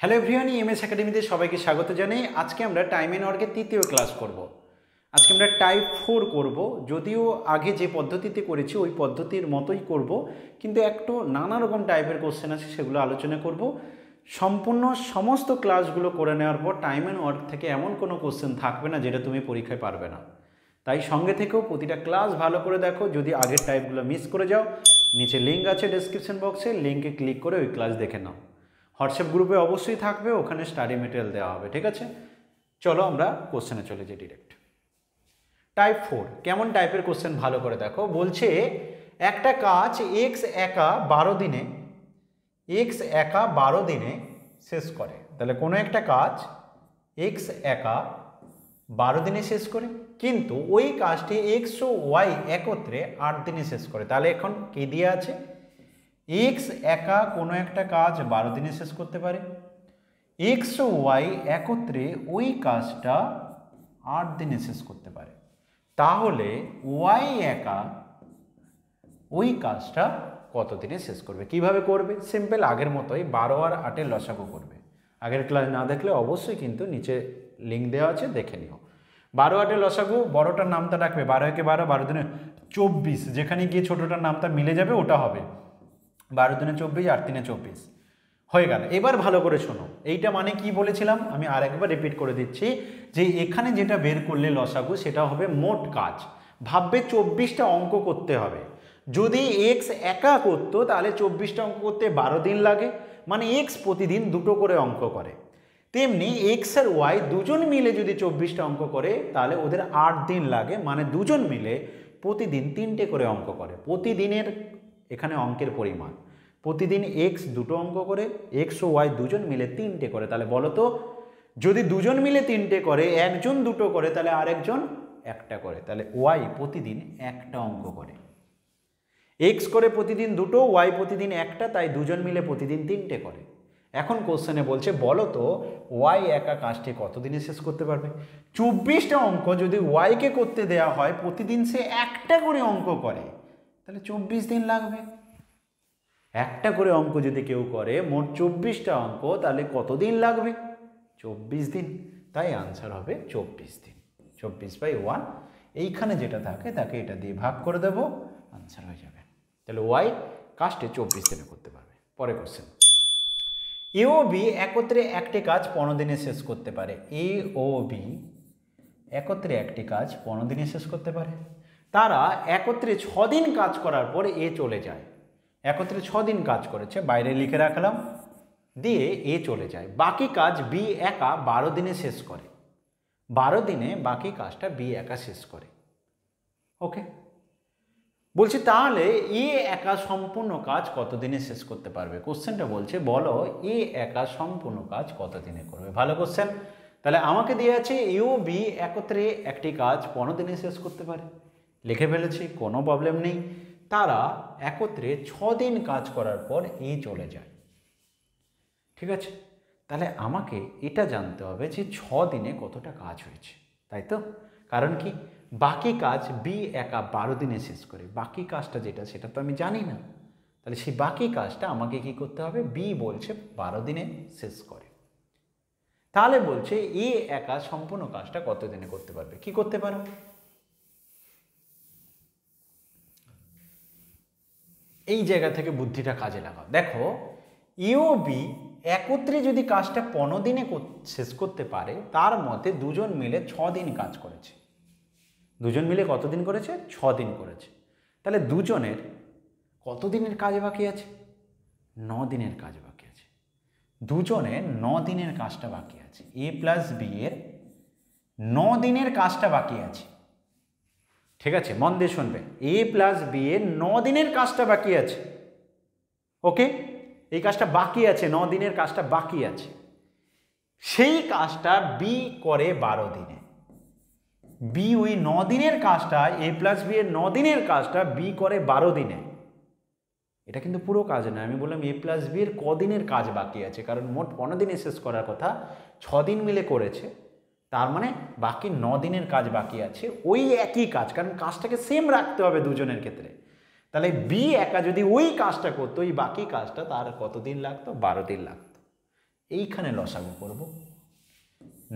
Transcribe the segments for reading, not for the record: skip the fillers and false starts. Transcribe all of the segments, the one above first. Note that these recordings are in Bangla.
হ্যালো এভরিওয়ান, এমএস একাডেমিতে সবাইকে স্বাগত জানাই। আজকে আমরা টাইম এন্ড ওয়ার্কের তৃতীয় ক্লাস করব। আজকে আমরা টাইপ 4 করব। যদিও আগে যে পদ্ধতিতে করেছি ওই পদ্ধতির মতোই করব, কিন্তু একটু নানা রকম টাইপের কোশ্চেন আছে, সেগুলো আলোচনা করব। সম্পূর্ণ সমস্ত ক্লাসগুলো করে নেওয়ার পর টাইম এন্ড ওয়ার্ক থেকে এমন কোনো কোশ্চেন থাকবে না যেটা তুমি পরীক্ষায় পারবে না। তাই সঙ্গে থেকেও প্রতিটা ক্লাস ভালো করে দেখো। যদি আগের টাইপগুলো মিস করে যাও, নিচে লিঙ্ক আছে ডেসক্রিপশন বক্সে, লিঙ্কে ক্লিক করে ওই ক্লাস দেখে নাও। হোয়াটসঅ্যাপ গ্রুপে অবশ্যই থাকবে, ওখানে স্টাডি মেটেরিয়াল দেওয়া হবে, ঠিক আছে? চলো আমরা কোশ্চেনে চলে যাই ডিরেক্ট। টাইপ 4 কেমন টাইপের কোশ্চেন ভালো করে দেখো। বলছে একটা কাজ এক্স একা 12 দিনে শেষ করে। তাহলে কোনো একটা কাজ এক্স একা 12 দিনে শেষ করে, কিন্তু ওই কাজটি এক্স ও ওয়াই একত্রে 8 দিনে শেষ করে। তাহলে এখন কি দিয়ে আছে? এক্স একা কোনো একটা কাজ 12 দিনে শেষ করতে পারে, এক্স ও ওয়াই একত্রে ওই কাজটা 8 দিনে শেষ করতে পারে। তাহলে ওয়াই একা ওই কাজটা কত দিনে শেষ করবে? কিভাবে করবে? সিম্পল, আগের মতোই 12 আর 8 লসাগু করবে। আগের ক্লাস না দেখলে অবশ্যই কিন্তু নিচে লিঙ্ক দেওয়া আছে, দেখে নিও। 12 8 লসাগু, বড়টার নামটা রাখবে 12 একে 12, 12 দিনে 24, যেখানে গিয়ে ছোটোটার নামটা মিলে যাবে ওটা হবে 12 দিনে 24, 8 দিনে 24 হয়ে গেল। এবার ভালো করে শোনো, এইটা মানে কি বলেছিলাম আমি আরেকবার রিপিট করে দিচ্ছি, যে এখানে যেটা বের করলে লসাগু সেটা হবে মোট কাজ। ভাববে 24টা অঙ্ক করতে হবে। যদি এক্স একা করতো তাহলে 24টা অঙ্ক করতে 12 দিন লাগে, মানে এক্স প্রতিদিন দুটো করে অঙ্ক করে। তেমনি এক্স আর ওয়াই দুজন মিলে যদি 24টা অঙ্ক করে তাহলে ওদের 8 দিন লাগে, মানে দুজন মিলে প্রতিদিন 3টে করে অঙ্ক করে। প্রতিদিনের এখানে অঙ্কের পরিমাণ, প্রতিদিন এক্স দুটো অঙ্ক করে, এক্স ও ওয়াই দুজন মিলে 3টে করে। তাহলে বলো তো, যদি দুজন মিলে 3টে করে, একজন দুটো করে, তাহলে আরেকজন একটা করে। তাহলে ওয়াই প্রতিদিন একটা অঙ্ক করে। এক্স করে প্রতিদিন দুটো, ওয়াই প্রতিদিন একটা, তাই দুজন মিলে প্রতিদিন 3টে করে। এখন কোশ্চেনে বলছে বলো তো ওয়াই একা কাজটি কত দিনে শেষ করতে পারবে? 24টা অঙ্ক যদি ওয়াইকে করতে দেওয়া হয়, প্রতিদিন সে একটা করে অঙ্ক করে, তাহলে 24 দিন লাগবে। একটা করে অঙ্ক যদি কেউ করে মোট 24টা অঙ্ক, তাহলে কত দিন লাগবে? 24 দিন। তাই আনসার হবে 24 দিন। 24/1, এইখানে যেটা থাকে তাকে এটা দিয়ে ভাগ করে দেবো, আনসার হয়ে যাবে। তাহলে ওয়াই কাজটি 24 দিনে করতে পারবে। পরে কোশ্চেন, এ ও বি একত্রে একটি কাজ 15 দিনে শেষ করতে পারে। এ ও বি একত্রে একটি কাজ 15 দিনে শেষ করতে পারে। তারা একত্রে 6 দিন কাজ করার পর এ চলে যায়। একত্রে 6 দিন কাজ করেছে, বাইরে লিখে রাখলাম, দিয়ে এ চলে যায়। বাকি কাজ বি একা 12 দিনে শেষ করে। 12 দিনে বাকি কাজটা বি একা শেষ করে। ওকে, বলছি তাহলে এ একা সম্পূর্ণ কাজ কত দিনে শেষ করতে পারবে? কোশ্চেনটা বলছে বলো এ একা সম্পূর্ণ কাজ কত দিনে করবে। ভালো কোশ্চেন। তাহলে আমাকে দিয়ে আছে এ ও বি একত্রে একটি কাজ 15 দিনে শেষ করতে পারে, লিখে ফেলেছি, কোনো প্রবলেম নেই। তারা একত্রে 6 দিন কাজ করার পর এ চলে যায়। ঠিক আছে, তাহলে আমাকে এটা জানতে হবে যে 6 দিনে কতটা কাজ হয়েছে, তাই তো? কারণ কি, বাকি কাজ বি একা 12 দিনে শেষ করে। বাকি কাজটা যেটা সেটা তো আমি জানি না, তাহলে সেই বাকি কাজটা আমাকে কি করতে হবে? বি বলছে 12 দিনে শেষ করে। তাহলে বলছে এ একা সম্পূর্ণ কাজটা কত দিনে করতে পারবে? কি করতে পারো? এই জায়গা থেকে বুদ্ধিটা কাজে লাগাও। দেখো এ ও বি একত্রে যদি কাজটা 15 দিনে শেষ করতে পারে, তার মধ্যে দুজন মিলে 6 দিন কাজ করেছে। দুজন মিলে কত দিন করেছে? 6 দিন করেছে। তাহলে দুজনের কত দিনের কাজ বাকি আছে? 9 দিনের কাজ বাকি আছে। দুজনের 9 দিনের কাজটা বাকি আছে। এ প্লাস বি এর 9 দিনের কাজটা বাকি আছে। ঠিক আছে, মন দিয়ে শুনবে, এ প্লাস বি এর 9 দিনের কাজটা বাকি আছে। ওকে, এই কাজটা বাকি আছে, 9 দিনের কাজটা বাকি আছে। সেই কাজটা বি করে 12 দিনে। বি ওই 9 দিনের কাজটা, এ প্লাস বি এর 9 দিনের কাজটা বি করে 12 দিনে। এটা কিন্তু পুরো কাজ না, আমি বললাম এ প্লাস বি এর কদিনের কাজ বাকি আছে, কারণ মোট 15 দিনে শেষ করার কথা, 6 দিন মিলে করেছে, তার মানে বাকি 9 দিনের কাজ বাকি আছে। ওই একই কাজ, কারণ কাজটাকে সেম রাখতে হবে দুজনের ক্ষেত্রে। তাহলে বি একা যদি ওই কাজটা করতো, ওই বাকি কাজটা তার কত দিন লাগতো? 12 দিন লাগতো। এইখানে লসাগু করব।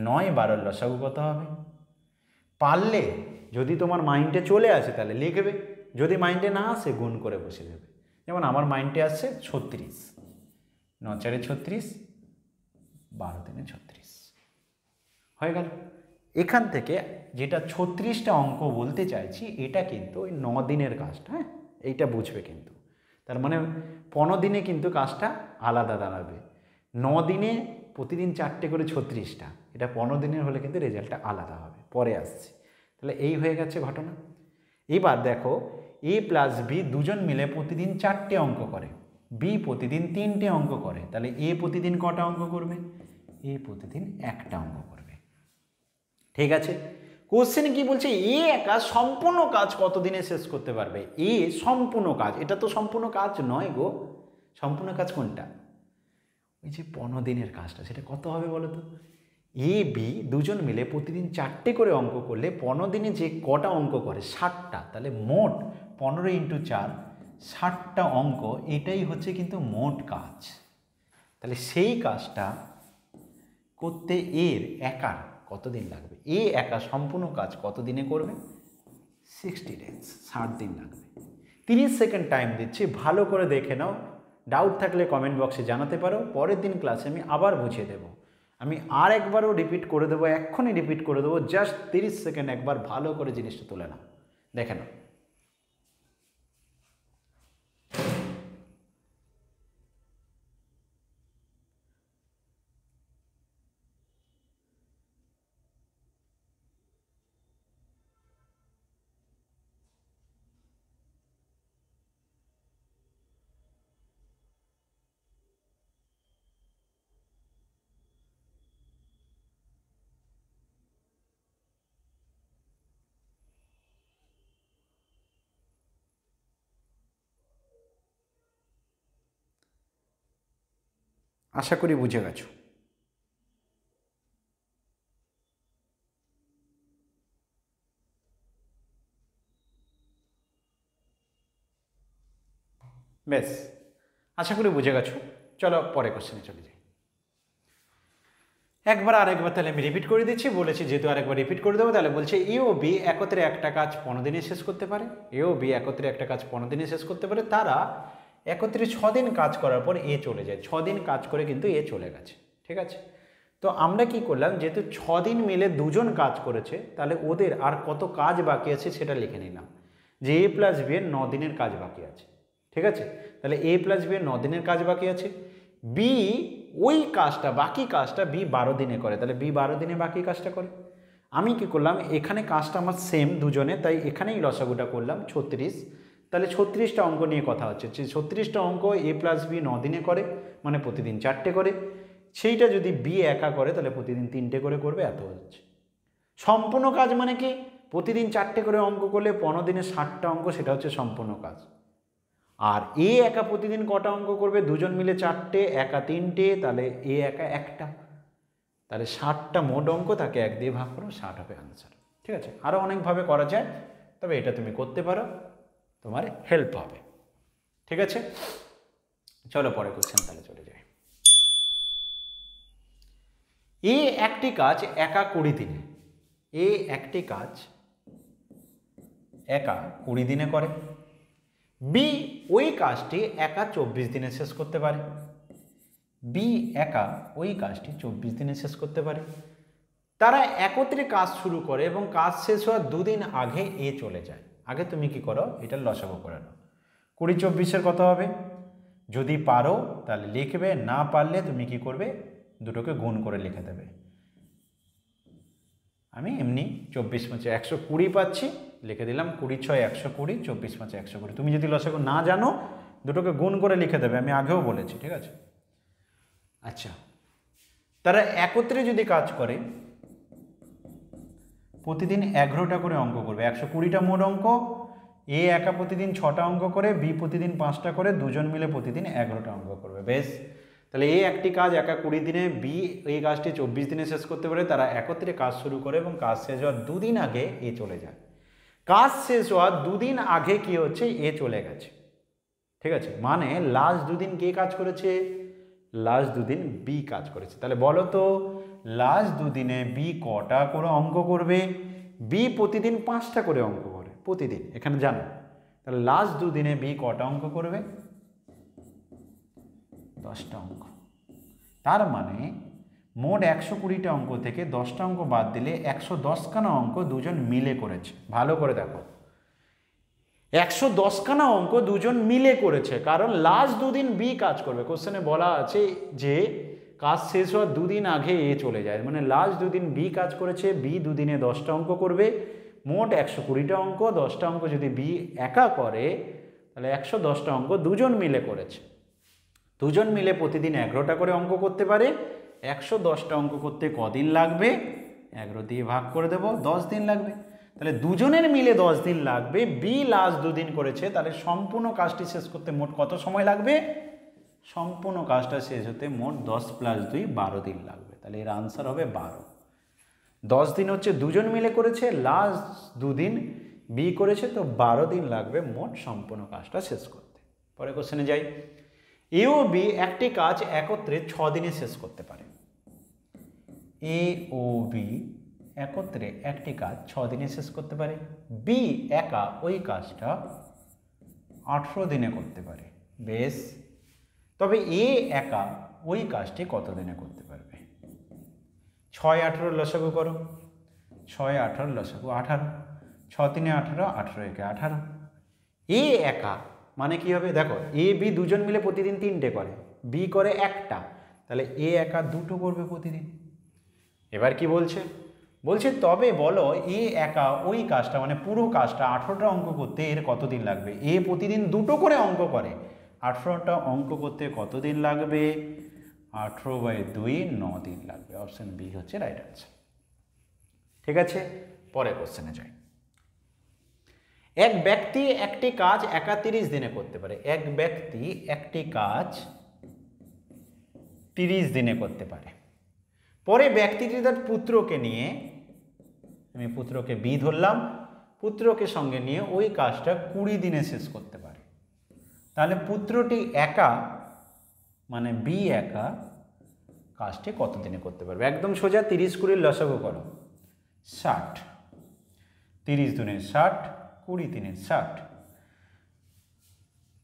9 12 লসাগু কত হবে? পারলে যদি তোমার মাইন্ডে চলে আসে তাহলে লিখবে, যদি মাইন্ডে না আসে গুণ করে বসে দেবে। যেমন আমার মাইন্ডে আসছে 36, 9 4 36, 12 3 36 হয়ে গেল। এখান থেকে যেটা 36টা অঙ্ক বলতে চাইছি এটা কিন্তু ওই 9 দিনের কাজটা, হ্যাঁ এইটা বুঝবে কিন্তু। তার মানে 15 দিনে কিন্তু কাজটা আলাদা দাঁড়াবে। 9 দিনে প্রতিদিন 4টে করে 36টা, এটা 15 দিনের হলে কিন্তু রেজাল্টটা আলাদা হবে, পরে আসছে। তাহলে এই হয়ে গেছে ঘটনা। এবার দেখো এ প্লাস বি দুজন মিলে প্রতিদিন 4টে অঙ্ক করে, বি প্রতিদিন 3টে অঙ্ক করে, তাহলে এ প্রতিদিন কটা অঙ্ক করবে? এ প্রতিদিন একটা অঙ্ক করবে। ঠিক আছে, কোশ্চেন কি বলছে? এ একা সম্পূর্ণ কাজ কত দিনে শেষ করতে পারবে? এ সম্পূর্ণ কাজ, এটা তো সম্পূর্ণ কাজ নয় গো। সম্পূর্ণ কাজ কোনটা? ওই যে 15 দিনের কাজটা, সেটা কত হবে বলো তো? এ বি দুজন মিলে প্রতিদিন 4টে করে অঙ্ক করলে 15 দিনে যে কটা অঙ্ক করে? 60টা। তাহলে মোট 15 × 4 60টা অঙ্ক, এটাই হচ্ছে কিন্তু মোট কাজ। তাহলে সেই কাজটা করতে এর একার কতদিন লাগবে? এ একা সম্পূর্ণ কাজ কত দিনে করবে? 60 days, 60 দিন লাগবে। 30 সেকেন্ড টাইম দিচ্ছি, ভালো করে দেখে নাও। ডাউট থাকলে কমেন্ট বক্সে জানাতে পারো, পরের দিন ক্লাসে আমি আবার বুঝিয়ে দেব। আমি আর একবারও রিপিট করে দেবো, এক্ষুনি রিপিট করে দেবো, জাস্ট 30 সেকেন্ড একবার ভালো করে জিনিসটা তুলে নাও, দেখে নাও। আশা করি বুঝে গেছো। বেশ, আশা করি বুঝে গেছো। চলো পরে কোশ্চেনে চলে যাই। একবার আরেকবার তাহলে আমি রিপিট করে দিচ্ছি, বলেছি যেহেতু আরেকবার রিপিট করে দেবো। তাহলে বলছে এ ও বি একত্রে একটা কাজ 15 দিনে শেষ করতে পারে। এ ও বি একত্রে একটা কাজ 15 দিনে শেষ করতে পারে। তারা একত্রে 6 দিন কাজ করার পর এ চলে যায়। 6 দিন কাজ করে কিন্তু এ চলে গেছে। ঠিক আছে, তো আমরা কি করলাম, যেহেতু 6 দিন মিলে দুজন কাজ করেছে, তাহলে ওদের আর কত কাজ বাকি আছে সেটা লিখে নিলাম, যে এ প্লাস বি এর 9 দিনের কাজ বাকি আছে। ঠিক আছে, তাহলে এ প্লাস বি এর 9 দিনের কাজ বাকি আছে। বি ওই কাজটা, বাকি কাজটা বি 12 দিনে করে, তাহলে বি 12 দিনে বাকি কাজটা করে। আমি কি করলাম, এখানে কাজটা আমার সেম দুজনে, তাই এখানেই লসাগুটা করলাম 36। তাহলে 36টা অঙ্ক নিয়ে কথা হচ্ছে, যে 36টা অঙ্ক এ প্লাস বি 9 দিনে করে, মানে প্রতিদিন 4টে করে। সেইটা যদি বি একা করে তাহলে প্রতিদিন 3টে করে করবে, এত হচ্ছে সম্পূর্ণ কাজ। মানে কি, প্রতিদিন 4টে করে অঙ্ক করলে 15 দিনে 60টা অঙ্ক, সেটা হচ্ছে সম্পূর্ণ কাজ। আর এ একা প্রতিদিন কটা অঙ্ক করবে? দুজন মিলে 4টে, একা 3টে, তাহলে এ একা একটা। তাহলে 60টা মোট অঙ্ক, তাকে 1 দিয়ে ভাগ করো, 60 হবে আনসার। ঠিক আছে, আরও অনেকভাবে করা যায়, তবে এটা তুমি করতে পারো, তোমার হেল্প হবে। ঠিক আছে, চলো পরে কোশ্চেন তাহলে চলে যাই। এ একটি কাজ একা 20 দিনে, এ একটি কাজ একা 20 দিনে করে। বি ওই কাজটি একা 24 দিনে শেষ করতে পারে। বি একা ওই কাজটি 24 দিনে শেষ করতে পারে। তারা একত্রে কাজ শুরু করে এবং কাজ শেষ হওয়ার 2 দিন আগে এ চলে যায়। আগে তুমি কি করো, এটা লসাগু করে নাও। 20 24 কত হবে? যদি পারো তাহলে লিখবে, না পারলে তুমি কি করবে, দুটোকে গুণ করে লিখে দেবে। আমি এমনি 24 5 120 পাচ্ছি, লিখে দিলাম 20 6 120, 24 5 120। তুমি যদি লসাগু না জানো, দুটোকে গুণ করে লিখে দেবে, আমি আগেও বলেছি। ঠিক আছে, আচ্ছা, তারা একত্রে যদি কাজ করে প্রতিদিন 11টা করে অঙ্ক করবে, 120টা মোট অঙ্ক। এ একা প্রতিদিন 6টা অঙ্ক করে, বি প্রতিদিন 5টা করে, দুজন মিলে প্রতিদিন 11টা অঙ্ক করবে। বেশ, তাহলে এ একটি কাজ একা 20 দিনে, বি এই কাজটি 24 দিনে শেষ করতে পারে। তারা একত্রে কাজ শুরু করে এবং কাজ শেষ হওয়ার 2 দিন আগে এ চলে যায়। কাজ শেষ হওয়ার 2 দিন আগে কি হচ্ছে, এ চলে গেছে। ঠিক আছে, মানে লাস্ট 2 দিন কে কাজ করেছে? লাস্ট দুদিন বি কাজ করেছে। তাহলে বলো তো লাস্ট দুদিনে বি কটা করে অঙ্ক করবে? বি প্রতিদিন 5টা করে অঙ্ক করে প্রতিদিন, এখানে জানো। তাহলে লাস্ট দুদিনে বি কটা অঙ্ক করবে? 10টা অঙ্ক। তার মানে মোট 120টা অঙ্ক থেকে 10টা অঙ্ক বাদ দিলে 110খানা অঙ্ক দুজন মিলে করেছে। ভালো করে দেখো, 110খানা অঙ্ক দুজন মিলে করেছে, কারণ লাস্ট দুদিন বি কাজ করবে। কোশ্চেনে বলা আছে যে কাজ শেষ হওয়ার দুদিন আগে এ চলে যায়, মানে লাস্ট দুদিন বি কাজ করেছে, বি দুদিনে 10টা অঙ্ক করবে। মোট 120টা অঙ্ক, 10টা অঙ্ক যদি বি একা করে তাহলে 110টা অঙ্ক দুজন মিলে করেছে। দুজন মিলে প্রতিদিন 11টা করে অঙ্ক করতে পারে। 110টা অঙ্ক করতে কদিন লাগবে? 11 দিয়ে ভাগ করে দেব, 10 দিন লাগবে। তাহলে দুজনের মিলে 10 দিন লাগবে। বি লাস্ট দুদিন করেছে, তাহলে সম্পূর্ণ কাজটি শেষ করতে মোট কত সময় লাগবে? সম্পূর্ণ কাজটা শেষ হতে মোট 10 + 2 12 দিন লাগবে। তাহলে এর আনসার হবে 12। 10 দিন হচ্ছে দুজন মিলে করেছে, লাস্ট দুদিন বি করেছে, তো 12 দিন লাগবে মোট সম্পূর্ণ কাজটা শেষ করতে। পরে কোশ্চেনে যাই। এ ও বি একটি কাজ একত্রে 6 দিনে শেষ করতে পারে। এ ও বি একত্রে একটি কাজ 6 দিনে শেষ করতে পারে। বি একা ওই কাজটা 18 দিনে করতে পারে। বেশ, তবে এ একা ওই কাজটি কত দিনে করতে পারবে? 6 18 লসাগু করো। 6 18 লসাগু 18, 6 3 18, 18 1 18। এ একা মানে কি হবে? দেখো, এ বি দুজন মিলে প্রতিদিন 3টে করে, বি করে একটা, তাহলে এ একা 2টো করবে প্রতিদিন। এবার কি বলছে? বলছে তবে বলো এ একা ওই কাজটা মানে পুরো কাজটা 18টা অঙ্ক করতে এর কতদিন লাগবে? এ প্রতিদিন 2টো করে অঙ্ক করে, 18টা অঙ্ক করতে কতদিন লাগবে? 18/2 9 দিন লাগবে। অপশন বি হচ্ছে রাইট আনসার। ঠিক আছে, পরে কোশ্চেনে যাই। এক ব্যক্তি একটি কাজ একা 30 দিনে করতে পারে। এক ব্যক্তি একটি কাজ 30 দিনে করতে পারে। পরে ব্যক্তিটি তার পুত্রকে নিয়ে, আমি পুত্রকে বি ধরলাম, পুত্রকে সঙ্গে নিয়ে ওই কাজটা 20 দিনে শেষ করতে পারে। তাহলে পুত্রটি একা মানে বি একা কাজটি কত দিনে করতে পারবে? একদম সোজা 30 20 লসাগু করো, 60। 30 দুনে 60, 20 তিনে 60।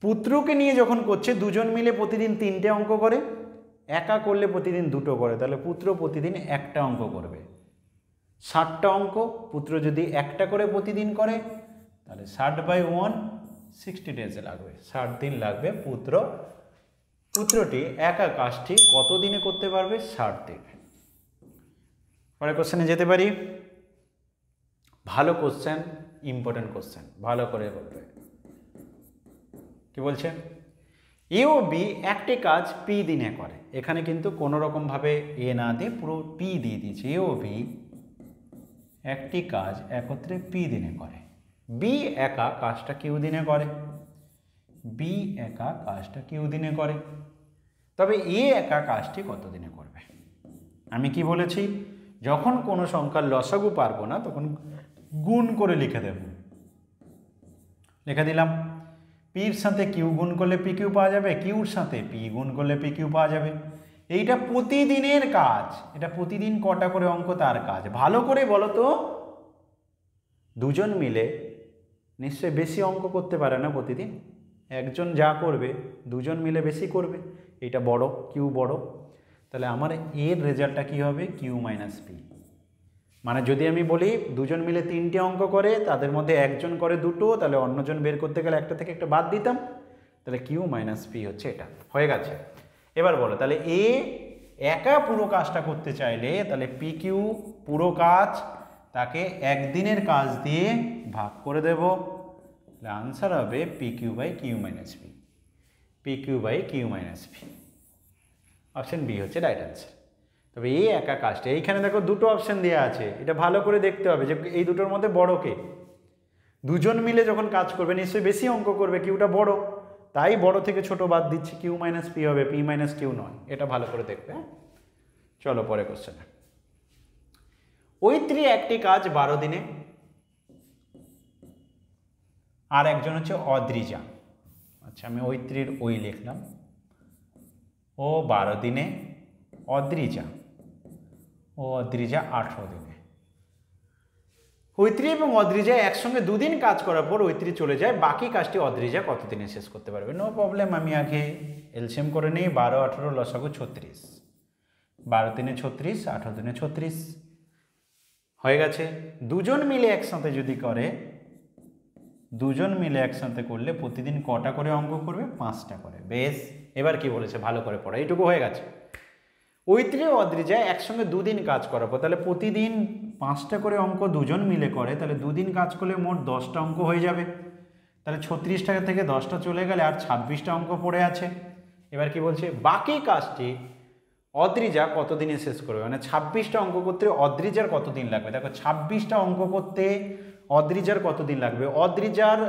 পুত্রকে নিয়ে যখন করছে দুজন মিলে প্রতিদিন 3টে অঙ্ক করে, একা করলে প্রতিদিন 2টো করে, তাহলে পুত্র প্রতিদিন একটা অঙ্ক করবে। 60টা অঙ্ক পুত্র যদি একটা করে প্রতিদিন করে তাহলে 60/1 60 ডেজে লাগবে, 60 দিন লাগবে। পুত্রটি একা কাজটি কত দিনে করতে পারবে? 60 দিন। পরে কোশ্চেনে যেতে পারি। ভালো কোশ্চেন, ইম্পর্টেন্ট কোশ্চেন, ভালো করে বলবে। কি বলছে? এ ও বি একটি কাজ পি দিনে করে। এখানে কিন্তু কোনো রকমভাবে এ না দিয়ে পুরো পি দিয়ে দিয়েছে। এ ও বি একটি কাজ একত্রে পি দিনে করে। বি একা কাজটা কিউ দিনে করে। বি একা কাজটা কিউ দিনে করে। তবে এ একা কাজটি কত দিনে করবে? আমি কি বলেছি? যখন কোনো সংখ্যার লসাগু পারবো না তখন গুণ করে লিখে দেব। লিখে দিলাম, পির সাথে কিউ গুণ করলে পি কিউ পাওয়া যাবে, কিউর সাথে পি গুণ করলে পি কিউ পাওয়া যাবে। এইটা প্রতিদিনের কাজ, এটা প্রতিদিন কটা করে অঙ্ক তার কাজ। ভালো করে বলো তো, দুজন মিলে নিশ্চয়ই বেশি অঙ্ক করতে পারে না প্রতিদিন? একজন যা করবে দুজন মিলে বেশি করবে। এটা বড়, কিউ বড়, তাহলে আমার এর রেজাল্টটা কি হবে? Q minus P. মানে যদি আমি বলি দুজন মিলে 3টে অঙ্ক করে, তাদের মধ্যে একজন করে 2টো, তাহলে অন্যজন বের করতে গেলে একটা থেকে একটা বাদ দিতাম, তাহলে কিউ মাইনাস পি হচ্ছে এটা। হয়ে গেছে। এবার বলো, তাহলে এ একা পুরো কাজটা করতে চাইলে তাহলে পি কিউ পুরো কাজ তাকে একদিনের কাজ দিয়ে ভাগ করে দেব, তাহলে আনসার হবে P Q by Q minus P. P Q by Q minus P. Option B হচ্ছে রাইট আনসার। তবে এই একা কাজটা, এইখানে দেখো 2টো অপশন দেওয়া আছে, এটা ভালো করে দেখতে হবে যে এই দুটোর মধ্যে বড় কে। দুজন মিলে যখন কাজ করবে নিশ্চয়ই বেশি অঙ্ক করবে, কিউটা বড়, তাই বড় থেকে ছোট বাদ দিচ্ছি, কিউ মাইনাস পি হবে, পি মাইনাস কিউ নয়। এটা ভালো করে দেখবে। চলো পরে কোশ্চেন। ঐত্রী একটি কাজ 12 দিনে, আর একজন হচ্ছে অদ্রিজা। আচ্ছা, আমি ঐত্রীর ওই লিখলাম, ও 12 দিনে, অদ্রিজা 18 দিনে। ঐত্রী এবং অদ্রিজা একসঙ্গে দুদিন কাজ করার পর ঐত্রী চলে যায়, বাকি কাজটি অদ্রিজা কতদিনে শেষ করতে পারবে? নো প্রবলেম, আমি আগে এলসিএম করে নিই। 12, 18 লসাগু 36, 12 দিনে 36, 18 দিনে 36 হয়ে গেছে। দুজন মিলে একসাথে যদি করে, দুজন মিলে একসাথে করলে প্রতিদিন কটা করে অঙ্ক করবে? 5টা করে। বেশ, এবার কি বলেছে ভালো করে পড়া, এইটুকু হয়ে গেছে। ঐত্রী ও অদ্রিজা একসঙ্গে দুদিন কাজ করাবো, তাহলে প্রতিদিন 5টা করে অঙ্ক দুজন মিলে করে, তাহলে দুদিন কাজ করলে মোট 10টা অঙ্ক হয়ে যাবে। তাহলে 36 টাকা থেকে 10টা চলে গেলে আর 26টা অঙ্ক পড়ে আছে। এবার কি বলছে? বাকি কাজটি অদ্রিজা কতদিনে শেষ করবে, মানে 26টা অঙ্ক করতে অদ্রিজার কতদিন লাগবে? দেখো 26টা অঙ্ক করতে অদ্রিজার কতদিন লাগবে? অদ্রিজার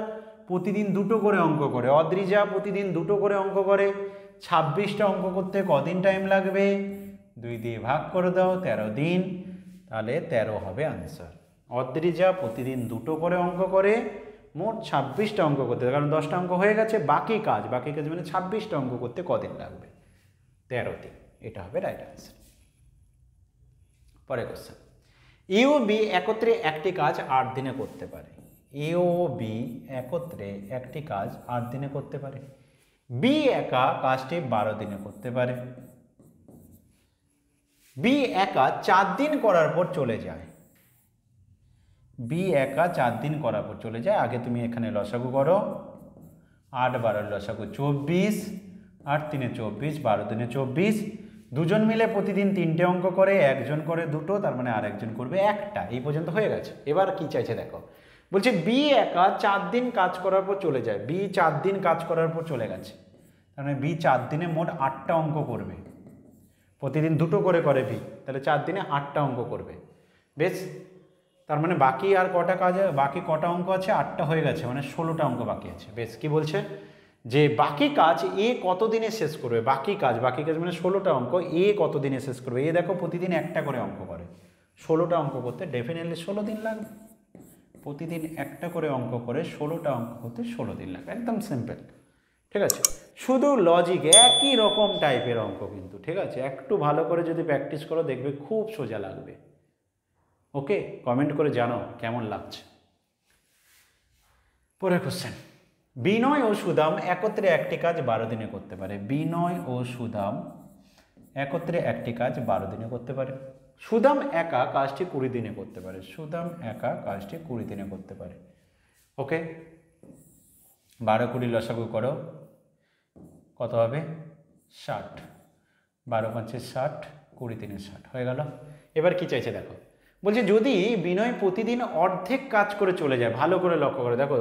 প্রতিদিন 2টো করে অঙ্ক করে, অদ্রিজা প্রতিদিন 2টো করে অঙ্ক করে, 26টা অঙ্ক করতে কদিন টাইম লাগবে? 2 দিয়ে ভাগ করে দাও, 13 দিন, তাহলে 13 হবে আনসার। অদ্রিজা প্রতিদিন 2টো করে অঙ্ক করে, মোট 26টা অঙ্ক করতে, কারণ 10টা অঙ্ক হয়ে গেছে, বাকি কাজ মানে 26টা অঙ্ক করতে কদিন লাগবে? 13 দিন। এটা হবে রাইট আনসার। পরে কোশ্চেন, এ ও বি একত্রে একটি কাজ 8 দিনে করতে পারে। এ ও বি একত্রে একটি কাজ 8 দিনে করতে পারে। বি একা কাজটি 12 দিনে করতে পারে। বি একা 4 দিন করার পর চলে যায়। বি একা 4 দিন করার পর চলে যায়। আগে তুমি এখানে লসাগু করো, 8 12 লসাগু 24, 8 3 24, 12 দিনে 24। দুজন মিলে প্রতিদিন 3টে অঙ্ক করে, একজন করে 2টো, তার মানে আরেকজন করবে 1টা। এই পর্যন্ত হয়ে গেছে। এবার কি চাইছে দেখো, বলছে বি একা 4 দিন কাজ করার পর চলে যায়। বি 4 দিন কাজ করার পর চলে গেছে, তার মানে বি 4 দিনে মোট 8টা অঙ্ক করবে। প্রতিদিন 2টো করে করে বি, তাহলে 4 দিনে 8টা অঙ্ক করবে। বেশ, তার মানে বাকি আর কটা কাজ, বাকি কটা অঙ্ক আছে? 8টা হয়ে গেছে, মানে 16টা অঙ্ক বাকি আছে। বেশ, কি বলছে যে বাকি কাজ এ কত দিনে শেষ করবে? বাকি কাজ মানে 16টা অঙ্ক এ কত দিনে শেষ করবে? এ দেখো প্রতিদিন একটা করে অঙ্ক করে, 16টা অঙ্ক করতে ডেফিনেটলি 16 দিন লাগবে। প্রতিদিন একটা করে অঙ্ক করে 16টা অঙ্ক করতে 16 দিন লাগবে, একদম সিম্পল। ঠিক আছে, শুধু লজিক, একই রকম টাইপের অঙ্ক কিন্তু। ঠিক আছে, একটু ভালো করে যদি প্র্যাকটিস করো দেখবে খুব সোজা লাগবে। ওকে, কমেন্ট করে জানাও কেমন লাগছে। পরের কোশ্চেন, বিনয় ও সুদাম একত্রে একটি কাজ 12 দিনে করতে পারে। বিনয় ও সুদাম একত্রে একটি কাজ 12 দিনে করতে পারে। সুদাম একা কাজটি 20 দিনে করতে পারে। সুদাম একা কাজটি 20 দিনে করতে পারে। ওকে, 12 20 লসাগু করো, কত হবে? 60, 12 5 60, 20 3 60 হয়ে গেল। এবার কি চাইছে দেখো, বলছে যদি বিনয় প্রতিদিন অর্ধেক কাজ করে চলে যায়, ভালো করে লক্ষ্য করে দেখো,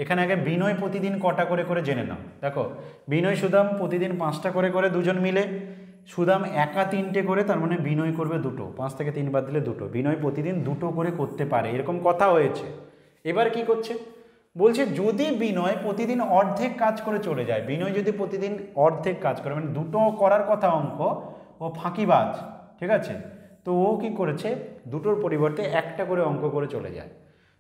এখানে আগে বিনয় প্রতিদিন কটা করে করে জেনে নাও। দেখো, বিনয় সুদাম প্রতিদিন 5টা করে করে দুজন মিলে, সুদাম একা 3টে করে, তার মানে বিনয় করবে 2টো, 5 থেকে 3 বাদ দিলে 2টো। বিনয় প্রতিদিন 2টো করে করতে পারে, এরকম কথা হয়েছে। এবার কি করছে, বলছে যদি বিনয় প্রতিদিন অর্ধেক কাজ করে চলে যায়, বিনয় যদি প্রতিদিন অর্ধেক কাজ করে, মানে 2টো করার কথা অঙ্ক, ও ফাঁকিবাজ। ঠিক আছে, তো ও কি করেছে, 2টোর পরিবর্তে একটা করে অঙ্ক করে চলে যায়।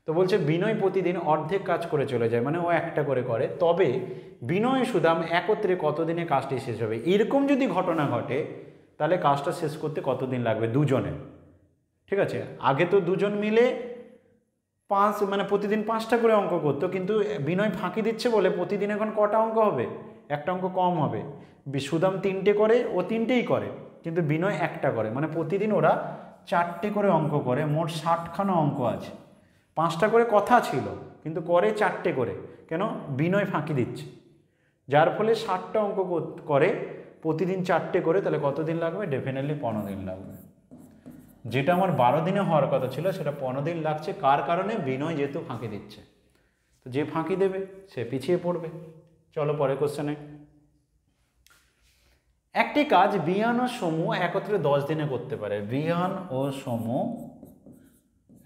তো বলছে বিনয় প্রতিদিন অর্ধেক কাজ করে চলে যায়, মানে ও একটা করে করে, তবে বিনয় সুদাম একত্রে কতদিনে কাজটি শেষ হবে? এরকম যদি ঘটনা ঘটে, তাহলে কাজটা শেষ করতে কতদিন লাগবে দুজনে? ঠিক আছে, আগে তো দুজন মিলে 5 মানে প্রতিদিন 5টা করে অঙ্ক করতো, কিন্তু বিনয় ফাঁকি দিচ্ছে বলে প্রতিদিন এখন কটা অঙ্ক হবে? একটা অঙ্ক কম হবে। সুদাম 3টে করে, ও 3টেই করে, কিন্তু বিনয় একটা করে, মানে প্রতিদিন ওরা 4টে করে অঙ্ক করে, মোট 60খানা অঙ্ক আছে। 5টা করে কথা ছিল, কিন্তু করে 4টে করে, কেন? বিনয় ফাঁকি দিচ্ছে, যার ফলে 60টা অঙ্ক করে, প্রতিদিন 4টে করে, তাহলে কতদিন লাগবে? ডেফিনেটলি 15 দিন লাগবে। যেটা আমার 12 দিনে হওয়ার কথা ছিল সেটা 15 দিন লাগছে। কার কারণে? বিনয় যেহেতু ফাঁকি দিচ্ছে। তো যে ফাঁকি দেবে সে পিছিয়ে পড়বে। চলো পরে কোশ্চেনে, একটি কাজ বিহান ও সমু একত্রে 10 দিনে করতে পারে। বিহান ও সমু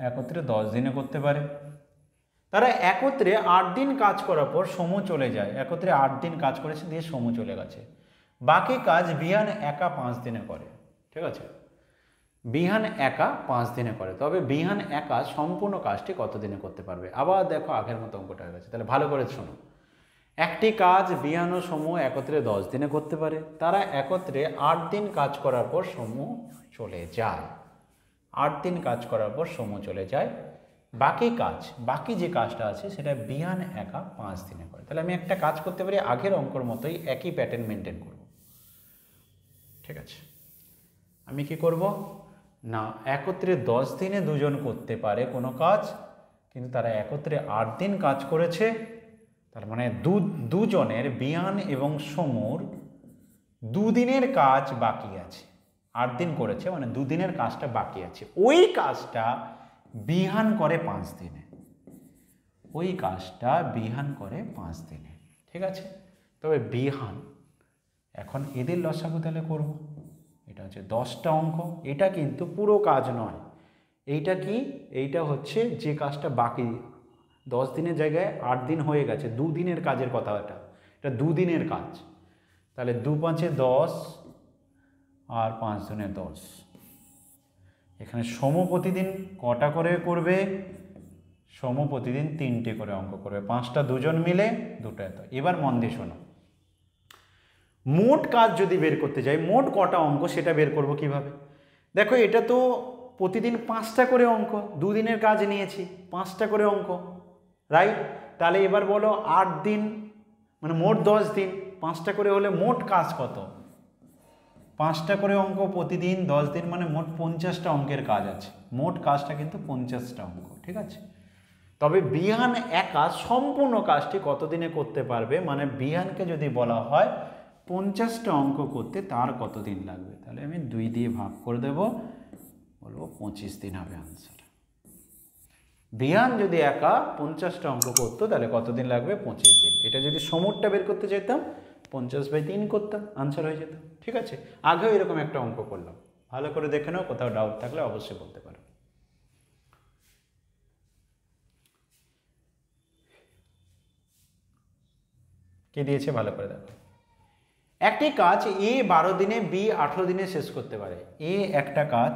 একত্রে 10 দিনে করতে পারে। তারা একত্রে 8 দিন কাজ করার পর সমু চলে যায়। একত্রে 8 দিন কাজ করেছে, দিয়ে সমু চলে গেছে। বাকি কাজ বিহান একা 5 দিনে করে। ঠিক আছে, বিহান একা 5 দিনে করে, তবে বিহান একা সম্পূর্ণ কাজটি কত দিনে করতে পারবে? আবার দেখো আগের মতো অঙ্কটা হয়ে গেছে। তাহলে ভালো করে শোনো, একটি কাজ বিহান ও সমূহ একত্রে 10 দিনে করতে পারে, তারা একত্রে 8 দিন কাজ করার পর সমূহ চলে যায়। 8 দিন কাজ করার পর সমূহ চলে যায়। বাকি যে কাজটা আছে সেটা বিহান একা 5 দিনে করে। তাহলে আমি একটা কাজ করতে পারি আগের অঙ্কর মতোই একই প্যাটার্ন মেনটেন করব। ঠিক আছে, আমি কি করব না, একত্রে 10 দিনে দুজন করতে পারে কোনো কাজ, কিন্তু তারা একত্রে 8 দিন কাজ করেছে। তার মানে দুজনের বিহান এবং সমূর 2 দিনের কাজ বাকি আছে। 8 দিন করেছে মানে 2 দিনের কাজটা বাকি আছে। ওই কাজটা বিহান করে 5 দিনে, ওই কাজটা বিহান করে 5 দিনে। ঠিক আছে, তবে বিহান এখন এদের লসাগু তাহলে করব। এটা হচ্ছে 10টা অঙ্ক, এটা কিন্তু পুরো কাজ নয়। এইটা কি, এইটা হচ্ছে যে কাজটা বাকি 10 দিনের জায়গায় 8 দিন হয়ে গেছে, 2 দিনের কাজের কথা। এটা 2 দিনের কাজ। তাহলে 2 5 10 আর 5 দুনে 10। এখানে সম প্রতিদিন কটা করে করবে, সম প্রতিদিন 3টে করে অঙ্ক করবে, 5টা দুজন মিলে 2টা। এত এবার মন দিয়ে শোনো, মোট কাজ যদি বের করতে যাই, মোট কটা অঙ্ক সেটা বের করব কিভাবে। দেখো এটা তো প্রতিদিন 5টা করে অঙ্ক, 2 দিনের কাজ নিয়েছি, 5টা করে অঙ্ক, রাইট। তাহলে এবার বলো 8 দিন মানে মোট 10 দিন, 5টা করে হলে মোট কাজ কত? 5টা করে অঙ্ক প্রতিদিন 10 দিন মানে মোট 50টা অঙ্কের কাজ আছে। মোট কাজটা কিন্তু 50টা অঙ্ক। ঠিক আছে, তবে বিহান একা সম্পূর্ণ কাজটি কত দিনে করতে পারবে, মানে বিহানকে যদি বলা হয় 50টা অঙ্ক করতে তার কত দিন লাগবে, তাহলে আমি 2 দিয়ে ভাগ করে দেব, বলবো 25 দিন হবে আনসার। বিহান যদি একা 50টা অঙ্ক করতো তাহলে কতদিন লাগবে? 25 দিন। এটা যদি সমুরটা বের করতে চাইতাম 50/3 করতাম, আনসার হয়ে যেত। ঠিক আছে, আগেও এরকম একটা অঙ্ক করলাম, ভালো করে দেখে নাও, কোথাও ডাউট থাকলে অবশ্যই বলতে পারো। কে দিয়েছে ভালো করে দেখো। একটি কাজ এ 12 দিনে, বি 18 দিনে শেষ করতে পারে। এ একটা কাজ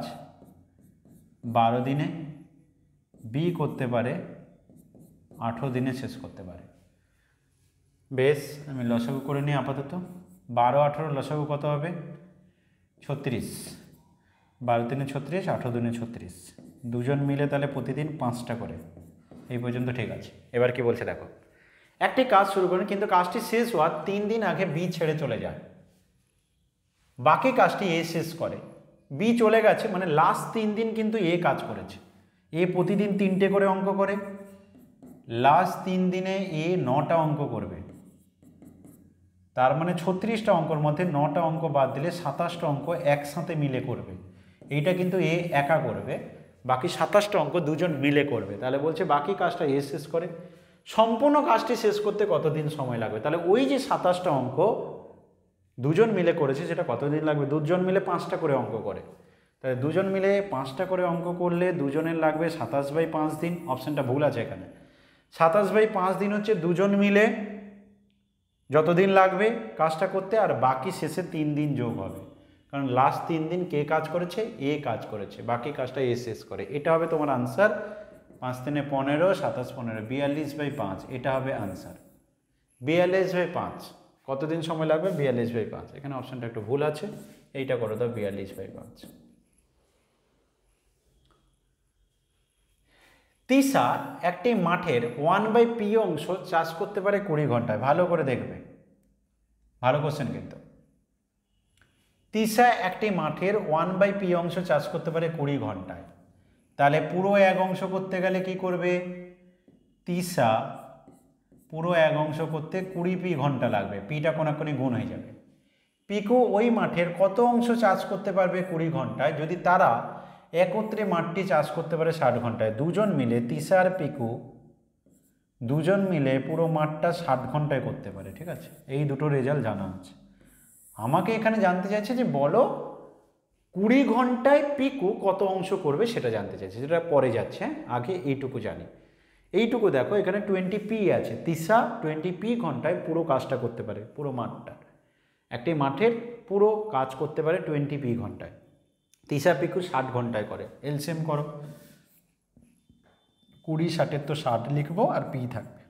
12 দিনে, বি করতে পারে 18 দিনে শেষ করতে পারে। বেশ, আমি লসাগু করে নিই আপাতত। 12 18 লসাগু কত হবে? 36। 12 দিনে 36, 18 দিনে 36, দুজন মিলে তাহলে প্রতিদিন 5টা করে। এই পর্যন্ত ঠিক আছে। এবার কি বলছে দেখো, একটি কাজ শুরু করেন কিন্তু কাজটি শেষ হওয়ার 3 দিন আগে বি ছেড়ে চলে যায়। বাকি কাজটি এ শেষ করে, বি চলে গেছে মানে লাস্ট 3 দিন কিন্তু এ কাজ করেছে। এ প্রতিদিন 3টে করে অঙ্ক করে, লাস্ট 3 দিনে এ 9টা অঙ্ক করবে। তার মানে 36টা অঙ্কর মধ্যে 9টা অঙ্ক বাদ দিলে 27টা অঙ্ক একসাথে মিলে করবে। এইটা কিন্তু এ একা করবে, বাকি 27টা অঙ্ক দুজন মিলে করবে। তাহলে বলছে বাকি কাজটা এ শেষ করে। সম্পূর্ণ কাজটি শেষ করতে কতদিন সময় লাগবে? তাহলে ওই যে 27টা অঙ্ক দুজন মিলে করেছে সেটা কতদিন লাগবে? দুজন মিলে 5টা করে অঙ্ক করে, তাহলে দুজন মিলে 5টা করে অঙ্ক করলে দুজনের লাগবে 27/5 দিন। অপশানটা ভুল আছে এখানে। 27/5 দিন হচ্ছে দুজন মিলে যতদিন লাগবে কাজটা করতে, আর বাকি শেষে 3 দিন যোগ হবে, কারণ লাস্ট 3 দিন কে কাজ করেছে? এ কাজ করেছে, বাকি কাজটা এ শেষ করে। এটা হবে তোমার আনসার। 5 3 15, 27 15, 42/5, এটা হবে আনসার। 42/5 কতদিন সময় লাগবে? 42/5। এখানে অপশানটা একটু ভুল আছে, এইটা করে দাও 42/5। তিসা একটি মাঠের 1/p অংশ চাষ করতে পারে 20 ঘন্টায়। ভালো করে দেখবে, ভালো কোশ্চেন কিন্তু। তিসা একটি মাঠের 1/p অংশ চাষ করতে পারে 20 ঘন্টায়। তাহলে পুরো 1 অংশ করতে গেলে কি করবে? তিসা পুরো 1 অংশ করতে 20p ঘন্টা লাগবে, পিটা কোনাকুনি গুণ হয়ে যাবে। পিকু ওই মাঠের কত অংশ চাষ করতে পারবে 20 ঘন্টায় যদি তারা একত্রে মাঠটি চাষ করতে পারে 60 ঘন্টায়? দুজন মিলে, তিসা আর পিকু দুজন মিলে পুরো মাঠটা 60 ঘন্টায় করতে পারে। ঠিক আছে, এই দুটো রেজাল্ট জানা আছে। আমাকে এখানে জানতে চাইছে যে বলো 20 ঘন্টায় পিকু কত অংশ করবে সেটা জানতে চাইছে, যেটা পরে যাচ্ছে। আগে এইটুকু জানি। এইটুকু দেখো, এখানে 20p আছে, তিসা 20p ঘন্টায় পুরো কাজটা করতে পারে, পুরো মাঠটা। একটি মাঠের পুরো কাজ করতে পারে 20p ঘন্টায়। তিসা পিকু 60 ঘন্টায় করে। এলসিএম করো, 20 60 তো 60 লিখবো আর পি থাকবে।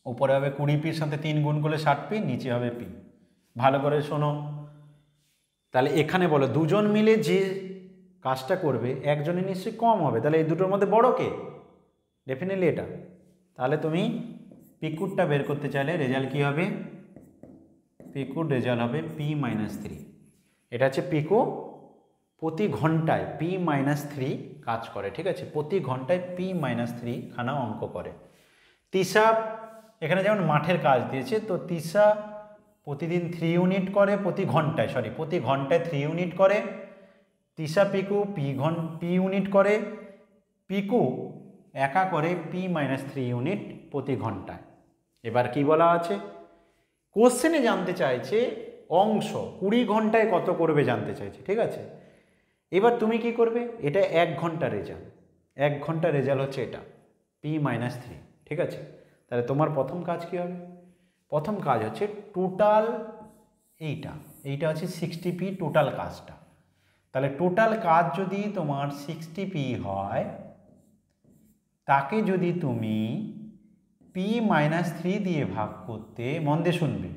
উপরে হবে 20 পির সাথে 3 গুণ করলে 60 পি, নিচে হবে পি। ভালো করে শোনো, তাহলে এখানে বলো দুজন মিলে যে কাজটা করবে একজনের নিশ্চয়ই কম হবে, তাহলে এই দুটোর মধ্যে বড় কে? ডেফিনেটলি এটা। তাহলে তুমি পিকুরটা বের করতে চাইলে রেজাল্ট কি হবে? পিকুর রেজাল্ট হবে P-3। এটা হচ্ছে পিকু প্রতি ঘন্টায় P-3 কাজ করে, ঠিক আছে? প্রতি ঘন্টায় P-3 খানা অঙ্ক করে। তিসা এখানে যেমন মাঠের কাজ দিয়েছে, তো তিসা প্রতিদিন 3 ইউনিট করে, প্রতি ঘন্টায় 3 ইউনিট করে। তিসা পিকু পি ইউনিট করে, পিকু একা করে P-3 ইউনিট প্রতি ঘন্টায়। এবার কি বলা আছে? কোশ্চেনে জানতে চাইছে অংশ 20 ঘন্টায় কত করবে জানতে চাইছে, ঠিক আছে? এবার তুমি কি করবে? এটা 1 ঘন্টা রেজাল্ট, 1 ঘন্টা রেজাল্ট হচ্ছে এটা P-3, ঠিক আছে? তাহলে তোমার প্রথম কাজ কি হবে? প্রথম কাজ হচ্ছে টোটাল এইটা হচ্ছে 60p টোটাল কাজটা। তাহলে টোটাল কাজ যদি তোমার 60p হয়, তাকে যদি তুমি P-3 দিয়ে ভাগ করতে, মন দিয়ে শুনবে,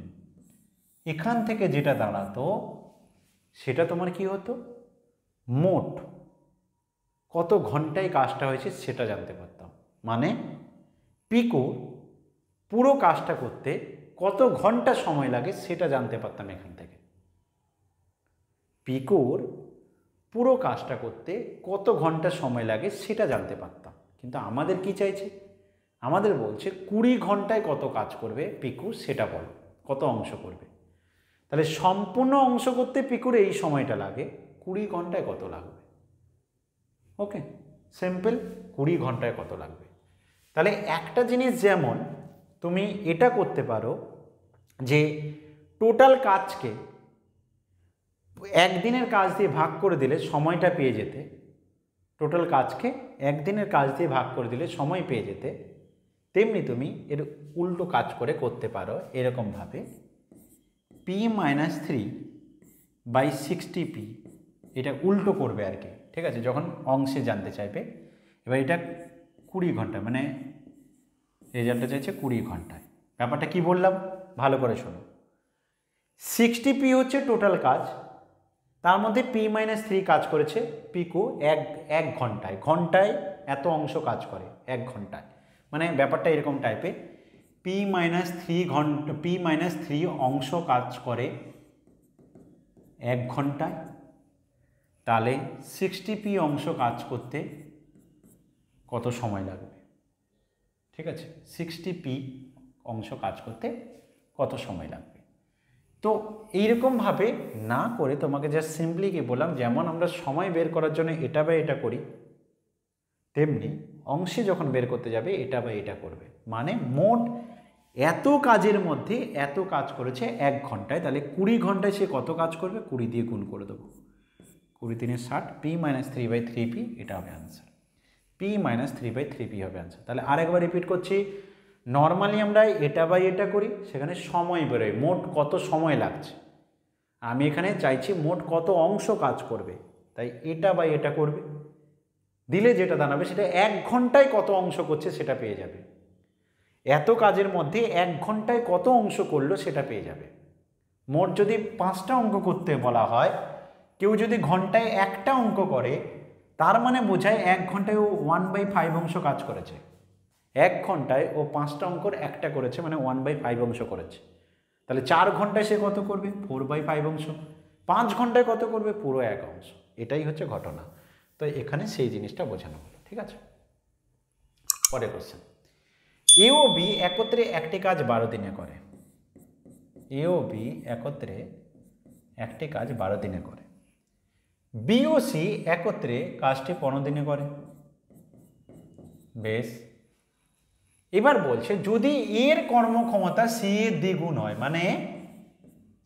এখান থেকে যেটা দাঁড়াতো সেটা তোমার কি হতো? মোট কত ঘন্টায় কাজটা হয়েছে সেটা জানতে পারতাম। মানে পিকুর পুরো কাজটা করতে কত ঘন্টা সময় লাগে সেটা জানতে পারতাম এখান থেকে। পিকুর পুরো কাজটা করতে কত ঘন্টা সময় লাগে সেটা জানতে পারতাম, কিন্তু আমাদের কি চাইছে? আমাদের বলছে 20 ঘন্টায় কত কাজ করবে পিকু সেটা বলো, কত অংশ করবে। তাহলে সম্পূর্ণ অংশ করতে পিকুর এই সময়টা লাগে, 20 ঘন্টায় কত লাগবে? ওকে, সিম্পল, 20 ঘন্টায় কত লাগবে। তাহলে একটা জিনিস যেমন তুমি এটা করতে পারো যে টোটাল কাজকে একদিনের কাজ দিয়ে ভাগ করে দিলে সময়টা পেয়ে যেতে, টোটাল কাজকে একদিনের কাজ দিয়ে ভাগ করে দিলে সময় পেয়ে যেতে, তেমনি তুমি এর উল্টো কাজ করে করতে পারো এরকমভাবে P-3/60p, এটা উল্টো করবে আর কি, ঠিক আছে? যখন অংশে জানতে চাইবে। এবার এটা 20 ঘন্টা, মানে রেজাল্টটা চাইছে 20 ঘন্টায়। ব্যাপারটা কি বললাম ভালো করে শোনো। 60p হচ্ছে টোটাল কাজ, তার মধ্যে P-3 কাজ করেছে পিকু এক ঘন্টায় এত অংশ কাজ করে 1 ঘন্টায়। মানে ব্যাপারটা এরকম টাইপে, P-3 অংশ কাজ করে 1 ঘন্টায়, তাহলে 60p অংশ কাজ করতে কত সময় লাগবে? ঠিক আছে, 60p অংশ কাজ করতে কত সময় লাগবে? তো এইরকমভাবে না করে তোমাকে জাস্ট সিম্পলি কি বললাম, যেমন আমরা সময় বের করার জন্য এটা বা এটা করি, তেমনি অংশে যখন বের করতে যাবে এটা বা এটা করবে। মানে মোট এত কাজের মধ্যে এত কাজ করেছে 1 ঘন্টায়, তাহলে 20 ঘন্টায় সে কত কাজ করবে? 20 দিয়ে গুণ করে দেবো, 20×3 = 60, P-3/3p, এটা হবে আনসার। P-3/3p হবে আনসার। তাহলে আরেকবার রিপিট করছি, নর্মালি আমরা এটা বাই এটা করি, সেখানে সময় বেরোয় মোট কত সময় লাগছে। আমি এখানে চাইছি মোট কত অংশ কাজ করবে, তাই এটা বাই এটা করবে, দিলে যেটা দাঁড়াবে সেটা 1 ঘন্টায় কত অংশ করছে সেটা পেয়ে যাবে। এত কাজের মধ্যে 1 ঘন্টায় কত অংশ করলো সেটা পেয়ে যাবে। মোট যদি 5টা অঙ্ক করতে বলা হয়, কেউ যদি ঘন্টায় 1টা অঙ্ক করে, তার মানে বোঝায় 1 ঘন্টায় ও 1/5 অংশ কাজ করেছে। 1 ঘন্টায় ও 5টা অঙ্কর 1টা করেছে, মানে 1/5 অংশ করেছে। তাহলে 4 ঘন্টায় সে কত করবে? 4/5 অংশ। 5 ঘন্টায় কত করবে? পুরো 1 অংশ। এটাই হচ্ছে ঘটনা। তো এখানে সেই জিনিসটা বোঝানো হলো, ঠিক আছে? পরের কোশ্চেন, এ ও বি একত্রে একটি কাজ 12 দিনে করে। এ ও বি একত্রে একটি কাজ 12 দিনে করে। বি ও সি একত্রে কাজটি 15 দিনে করে। বেশ, এবার বলছে যদি এর কর্মক্ষমতা সি এর দ্বিগুণ হয়, মানে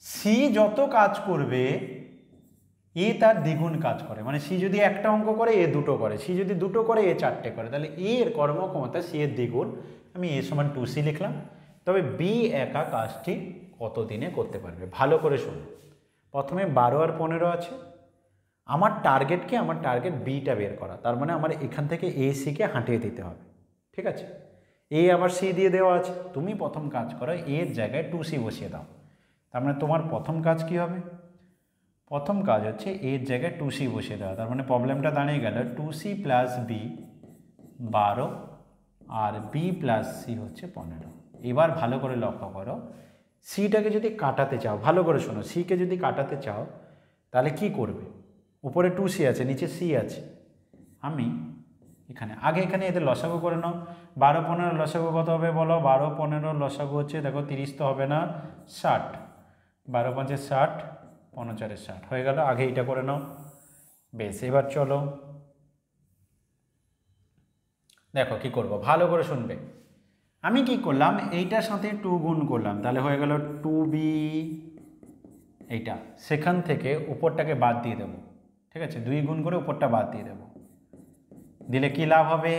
সি যত কাজ করবে এ তার দ্বিগুণ কাজ করে। মানে সি যদি 1টা অঙ্ক করে এ 2টো করে, সি যদি 2টো করে এ 4টে করে, তাহলে এ এর কর্মক্ষমতা সি এর দ্বিগুণ। আমি এ সমান 2c লিখলাম। তবে বি একা কাজটি কত দিনে করতে পারবে? ভালো করে শুনুন। প্রথমে 12 আর 15 আছে। আমার টার্গেট বিটা বের করা, তার মানে আমার এখান থেকে এ সিকে হাঁটিয়ে দিতে হবে, ঠিক আছে? এ আবার সি দিয়ে দেওয়া আছে, তুমি প্রথম কাজ করো এর জায়গায় 2c বসিয়ে দাও। তার মানে তোমার প্রথম কাজ কি হবে? প্রথম কাজ হচ্ছে এর জায়গায় 2c বসিয়ে দেওয়া। তার মানে প্রবলেমটা দাঁড়িয়ে গেল 2c প্লাস বি 12 আর বি প্লাস সি হচ্ছে 15। এবার ভালো করে লক্ষ্য করো, সিটাকে যদি কাটাতে চাও, ভালো করে শোনো, সিকে যদি কাটাতে চাও তাহলে কি করবে? উপরে 2c আছে, নিচে সি আছে। আমি এখানে এদের লসাগু করে নাও। 12 15 লসাগু কত হবে বলো? 12 15 লসাগু হচ্ছে, দেখো 30 তো হবে না, 60। 12 5 60, 15 4 60 হয়ে গেল। আগে এইটা করে নাও। বেশ, এবার চলো দেখো কি করব, ভালো করে শুনবে। আমি কি করলাম, এইটার সাথে 2 গুণ করলাম, তাহলে হয়ে গেল 2b। এইটা সেখান থেকে উপরটাকে বাদ দিয়ে দেবো, ঠিক আছে? 2 গুণ করে উপরটা বাদ দিয়ে দেবো, দিলে কি লাভ হবে?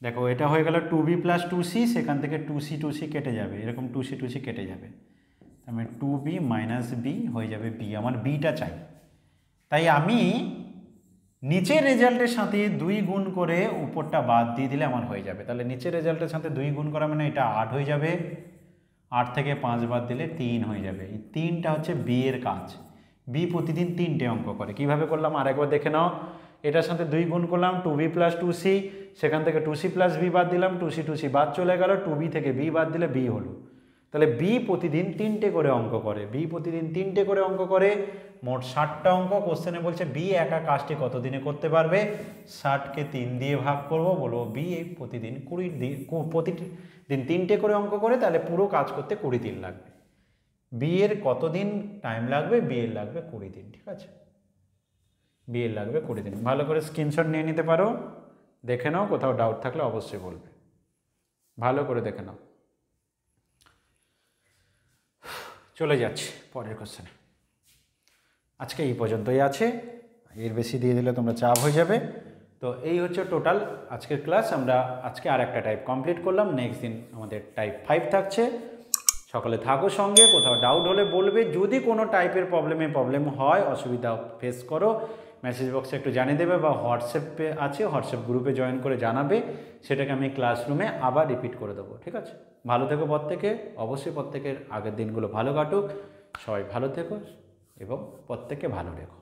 দেখো এটা হয়ে গেল 2b প্লাস 2c, সেখান থেকে 2c কেটে যাবে, এরকম 2c কেটে যাবে। আমি 2b মাইনাস বি হয়ে যাবে b। আমার বিটা চাই, তাই আমি নিচের রেজাল্টের সাথে 2 গুণ করে উপরটা বাদ দিয়ে দিলে আমার হয়ে যাবে। তাহলে নিচের রেজাল্টের সাথে 2 গুণ করা মানে এটা 8 হয়ে যাবে, 8 থেকে 5 বাদ দিলে 3 হয়ে যাবে। এই 3টা হচ্ছে বি এর কাজ। বি প্রতিদিন 3টে অঙ্ক করে। কিভাবে করলাম আরেকবার দেখে নাও। এটার সাথে 2 গুণ করলাম, 2b প্লাস 2c, সেখান থেকে 2c প্লাস বি বাদ দিলাম, 2c বাদ চলে গেল, 2b থেকে বি বাদ দিলে বি হলো। তাহলে বি প্রতিদিন 3টে করে অঙ্ক করে, বি প্রতিদিন 3টে করে অঙ্ক করে, মোট 60টা অঙ্ক। কোশ্চেনে বলছে বি একা কাজটি কত দিনে করতে পারবে? 60কে 3 দিয়ে ভাগ করব, বলবো বি প্রতিদিন 20 দিন, প্রতিদিন 3টে করে অঙ্ক করে, তাহলে পুরো কাজ করতে 20 দিন লাগবে। বি এর কতদিন টাইম লাগবে? বি এর লাগবে 20 দিন, ঠিক আছে? বি এর লাগবে 20 দিন। ভালো করে স্ক্রিনশট নিয়ে নিতে পারো, দেখে নাও, কোথাও ডাউট থাকলে অবশ্যই বলবে। ভালো করে দেখে নাও। চলে যাচ্ছি পরের কোশ্চেনে। আজকে এই পর্যন্তই আছে, এর বেশি দিয়ে দিলে তোমরা চাপ হয়ে যাবে। তো এই হচ্ছে টোটাল আজকের ক্লাস। আমরা আজকে আর একটা টাইপ কমপ্লিট করলাম, নেক্সট দিন আমাদের টাইপ 5 থাকছে। সকালে থাকো সঙ্গে, কোথাও ডাউট হলে বলবে। যদি কোনো টাইপের প্রবলেম হয়, অসুবিধা ফেস করো, মেসেজ বক্সে একটু জানিয়ে দেবে, বা হোয়াটসঅ্যাপে আছে, হোয়াটসঅ্যাপ গ্রুপে জয়েন করে জানাবে, সেটাকে আমি ক্লাসরুমে আবার রিপিট করে দেবো, ঠিক আছে? ভালো থেকো প্রত্যেকে, অবশ্যই প্রত্যেকের আগের দিনগুলো ভালো কাটুক। সবাই ভালো থেকো এবং প্রত্যেককে ভালো রেখো।